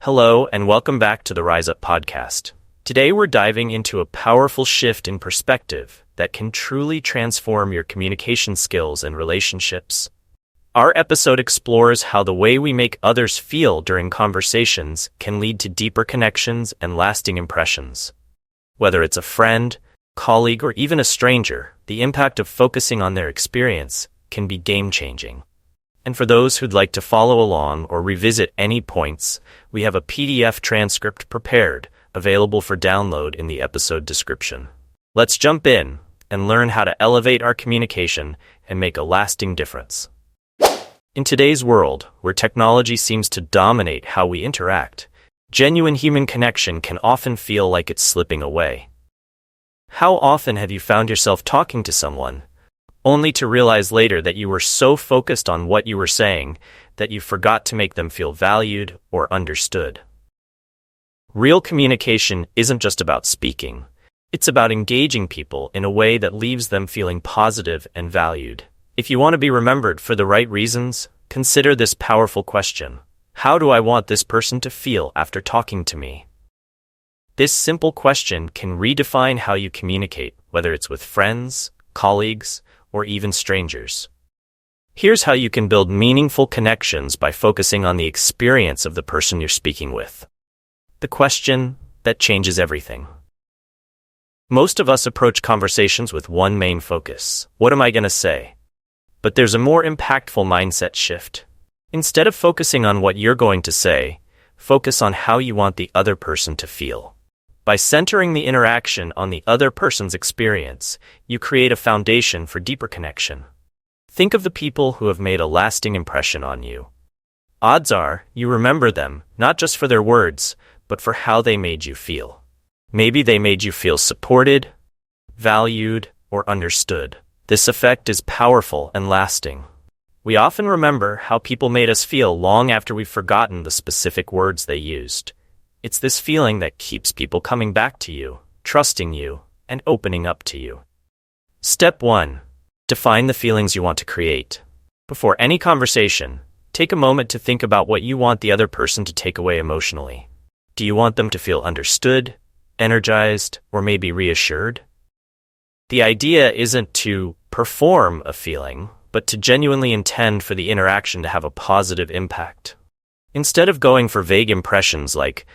Hello, and welcome back to the Rise Up podcast. Today we're diving into a powerful shift in perspective that can truly transform your communication skills and relationships. Our episode explores how the way we make others feel during conversations can lead to deeper connections and lasting impressions. Whether it's a friend, colleague, or even a stranger, the impact of focusing on their experience can be game-changing. And for those who'd like to follow along or revisit any points, we have a PDF transcript prepared, available for download in the episode description. Let's jump in and learn how to elevate our communication and make a lasting difference. In today's world, where technology seems to dominate how we interact, genuine human connection can often feel like it's slipping away. How often have you found yourself talking to someone, only to realize later that you were so focused on what you were saying that you forgot to make them feel valued or understood? Real communication isn't just about speaking. It's about engaging people in a way that leaves them feeling positive and valued. If you want to be remembered for the right reasons, consider this powerful question. How do I want this person to feel after talking to me? This simple question can redefine how you communicate, whether it's with friends, colleagues, or even strangers. Here's how you can build meaningful connections by focusing on the experience of the person you're speaking with. The question that changes everything. Most of us approach conversations with one main focus. What am I going to say? But there's a more impactful mindset shift. Instead of focusing on what you're going to say, focus on how you want the other person to feel. By centering the interaction on the other person's experience, you create a foundation for deeper connection. Think of the people who have made a lasting impression on you. Odds are, you remember them, not just for their words, but for how they made you feel. Maybe they made you feel supported, valued, or understood. This effect is powerful and lasting. We often remember how people made us feel long after we've forgotten the specific words they used. It's this feeling that keeps people coming back to you, trusting you, and opening up to you. Step 1. Define the feelings you want to create. Before any conversation, take a moment to think about what you want the other person to take away emotionally. Do you want them to feel understood, energized, or maybe reassured? The idea isn't to perform a feeling, but to genuinely intend for the interaction to have a positive impact. Instead of going for vague impressions like,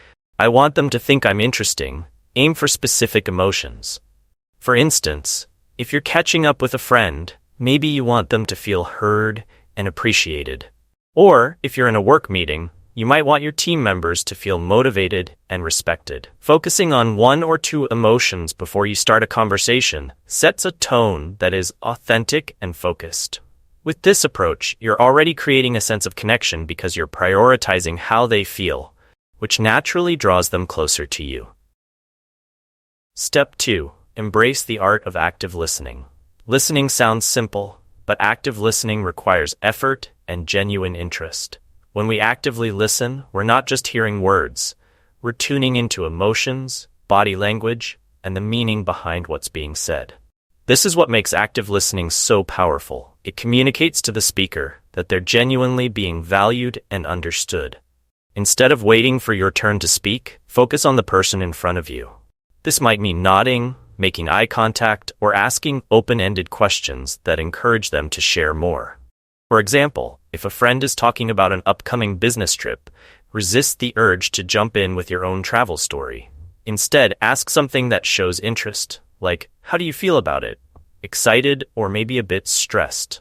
I want them to think I'm interesting, aim for specific emotions. For instance, if you're catching up with a friend, maybe you want them to feel heard and appreciated. Or, if you're in a work meeting, you might want your team members to feel motivated and respected. Focusing on one or two emotions before you start a conversation sets a tone that is authentic and focused. With this approach, you're already creating a sense of connection because you're prioritizing how they feel, which naturally draws them closer to you. Step 2. Embrace the art of active listening. Listening sounds simple, but active listening requires effort and genuine interest. When we actively listen, we're not just hearing words. We're tuning into emotions, body language, and the meaning behind what's being said. This is what makes active listening so powerful. It communicates to the speaker that they're genuinely being valued and understood. Instead of waiting for your turn to speak, focus on the person in front of you. This might mean nodding, making eye contact, or asking open-ended questions that encourage them to share more. For example, if a friend is talking about an upcoming business trip, resist the urge to jump in with your own travel story. Instead, ask something that shows interest, like, how do you feel about it? Excited or maybe a bit stressed?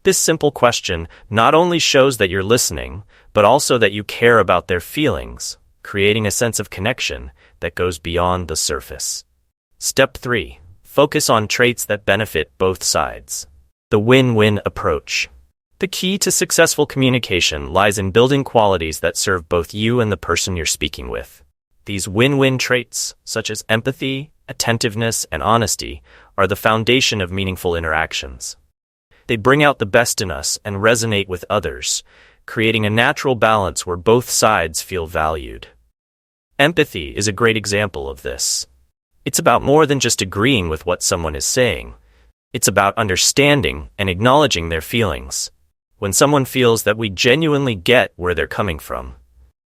This simple question not only shows that you're listening, but also that you care about their feelings, creating a sense of connection that goes beyond the surface. Step 3. Focus on traits that benefit both sides. The win-win approach. The key to successful communication lies in building qualities that serve both you and the person you're speaking with. These win-win traits, such as empathy, attentiveness, and honesty, are the foundation of meaningful interactions. They bring out the best in us and resonate with others, creating a natural balance where both sides feel valued. Empathy is a great example of this. It's about more than just agreeing with what someone is saying. It's about understanding and acknowledging their feelings. When someone feels that we genuinely get where they're coming from,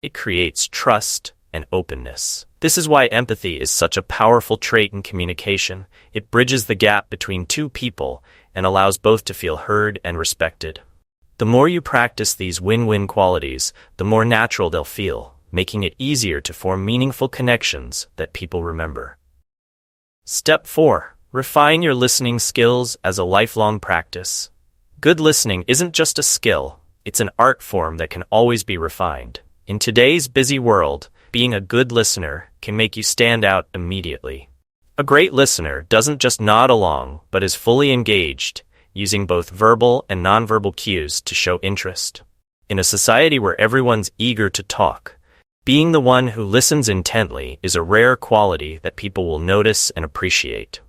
It creates trust and openness. This is why empathy is such a powerful trait in communication. It bridges the gap between two people and allows both to feel heard and respected. The more you practice these win-win qualities, the more natural they'll feel, making it easier to form meaningful connections that people remember. Step 4. Refine your listening skills as a lifelong practice. Good listening isn't just a skill, it's an art form that can always be refined. In today's busy world, being a good listener can make you stand out immediately. A great listener doesn't just nod along, but is fully engaged, using both verbal and nonverbal cues to show interest. In a society where everyone's eager to talk, being the one who listens intently is a rare quality that people will notice and appreciate.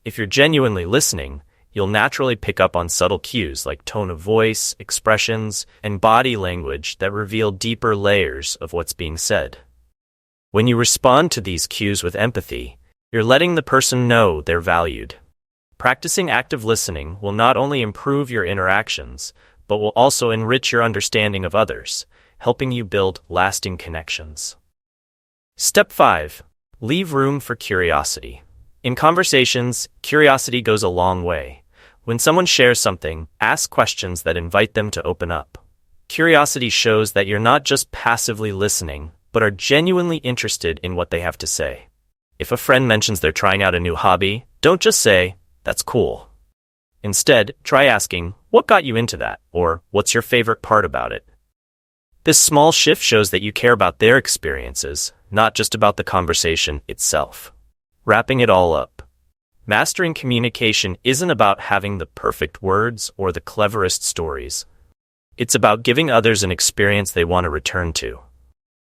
If you're genuinely listening, you'll naturally pick up on subtle cues like tone of voice, expressions, and body language that reveal deeper layers of what's being said. When you respond to these cues with empathy, you're letting the person know they're valued. Practicing active listening will not only improve your interactions, but will also enrich your understanding of others, helping you build lasting connections. Step 5. Leave room for curiosity. In conversations, curiosity goes a long way. When someone shares something, ask questions that invite them to open up. Curiosity shows that you're not just passively listening, but are genuinely interested in what they have to say. If a friend mentions they're trying out a new hobby, don't just say, "That's cool." Instead, try asking, "What got you into that?" or "What's your favorite part about it?" This small shift shows that you care about their experiences, not just about the conversation itself. Wrapping it all up. Mastering communication isn't about having the perfect words or the cleverest stories. It's about giving others an experience they want to return to.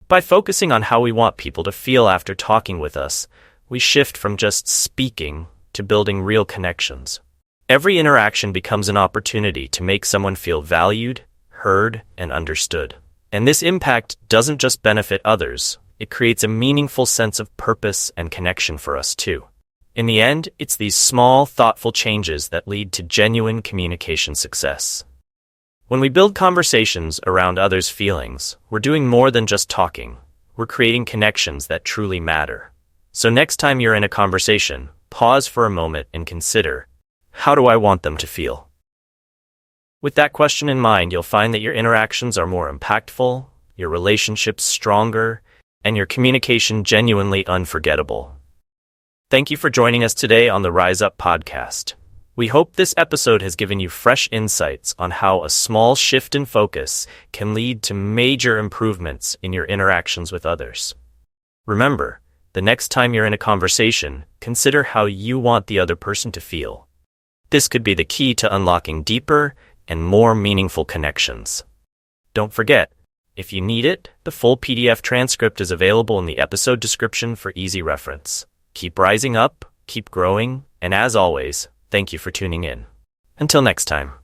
By focusing on how we want people to feel after talking with us, we shift from just speaking to building real connections. Every interaction becomes an opportunity to make someone feel valued, heard, and understood. And this impact doesn't just benefit others, it creates a meaningful sense of purpose and connection for us too. In the end, it's these small, thoughtful changes that lead to genuine communication success. When we build conversations around others' feelings, we're doing more than just talking. We're creating connections that truly matter. So next time you're in a conversation, pause for a moment and consider, how do I want them to feel? With that question in mind, you'll find that your interactions are more impactful, your relationships stronger, and your communication genuinely unforgettable. Thank you for joining us today on the Rise Up podcast. We hope this episode has given you fresh insights on how a small shift in focus can lead to major improvements in your interactions with others. Remember, the next time you're in a conversation, consider how you want the other person to feel. This could be the key to unlocking deeper and more meaningful connections. Don't forget, if you need it, the full PDF transcript is available in the episode description for easy reference. Keep rising up, keep growing, and as always, thank you for tuning in. Until next time.